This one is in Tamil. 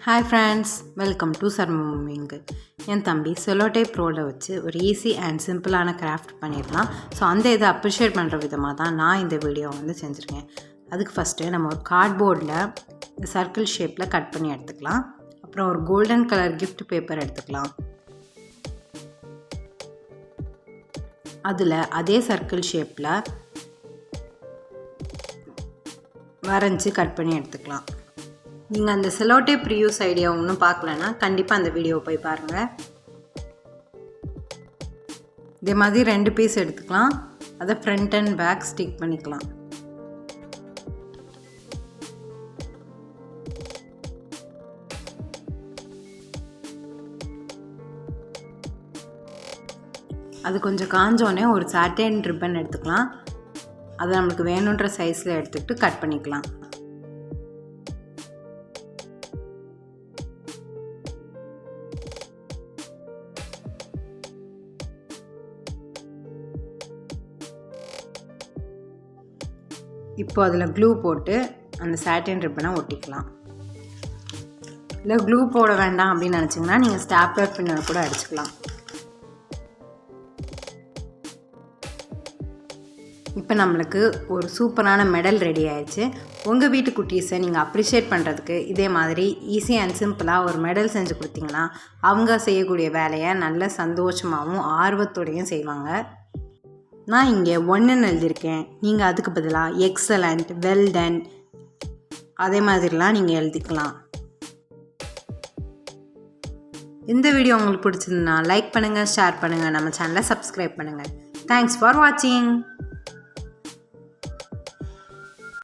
ஹாய் ஃப்ரெண்ட்ஸ், வெல்கம் டு சர்மமிங். என் தம்பி செலோடேப் ரோலை வச்சு ஒரு ஈஸி அண்ட் சிம்பிளான கிராஃப்ட் பண்ணிடலாம். ஸோ அந்த இதை அப்ரிஷியேட் பண்ணுற விதமாக தான் நான் இந்த வீடியோ செஞ்சுருக்கேன். அதுக்கு ஃபஸ்ட்டு நம்ம ஒரு கார்ட்போர்டில் சர்க்கிள் ஷேப்பில் கட் பண்ணி எடுத்துக்கலாம். அப்புறம் ஒரு கோல்டன் கலர் கிஃப்ட் பேப்பர் எடுத்துக்கலாம். அதில் அதே சர்க்கிள் ஷேப்பில் வரைஞ்சி கட் பண்ணி எடுத்துக்கலாம். நீங்கள் அந்த செலோடேப் ரியூஸ் ஐடியா ஒன்றும் பார்க்கலன்னா கண்டிப்பாக அந்த வீடியோவை போய் பாருங்கள். இதே மாதிரி 2 பீஸ் எடுத்துக்கலாம். அதை ஃப்ரண்ட் அண்ட் பேக் ஸ்டிக் பண்ணிக்கலாம். அது கொஞ்சம் காஞ்சோடனே ஒரு சாட்டன் ரிப்பன் எடுத்துக்கலாம். அதை நம்மளுக்கு வேணுன்ற சைஸில் எடுத்துக்கிட்டு கட் பண்ணிக்கலாம். இப்போ அதில் க்ளூ போட்டு அந்த சாட்டின் ரிப்பனை ஒட்டிக்கலாம். இல்லை க்ளூ போட வேண்டாம் அப்படின்னு நினச்சிங்கன்னா நீங்கள் ஸ்டாப்லர் பின்னர் கூட அடிச்சுக்கலாம். இப்போ நம்மளுக்கு ஒரு சூப்பரான மெடல் ரெடி ஆயிடுச்சு. உங்கள் வீட்டு குட்டீஸை நீங்கள் அப்ரிஷியேட் பண்ணுறதுக்கு இதே மாதிரி ஈஸி அண்ட் சிம்பிளாக ஒரு மெடல் செஞ்சு கொடுத்தீங்கன்னா அவங்க செய்யக்கூடிய வேலையை நல்ல சந்தோஷமாகவும் ஆர்வத்தோடையும் செய்வாங்க. நான் இங்கே 1ன்னு எழுதியிருக்கேன். நீங்கள் அதுக்கு பதிலாக எக்ஸலண்ட், வெல் டன் அதே மாதிரிலாம் நீங்கள் எழுதிக்கலாம். இந்த வீடியோ உங்களுக்கு பிடிச்சிருந்தா லைக் பண்ணுங்கள், ஷேர் பண்ணுங்கள், நம்ம சேனலை சப்ஸ்கிரைப் பண்ணுங்கள். தேங்க்ஸ் ஃபார் வாட்சிங்.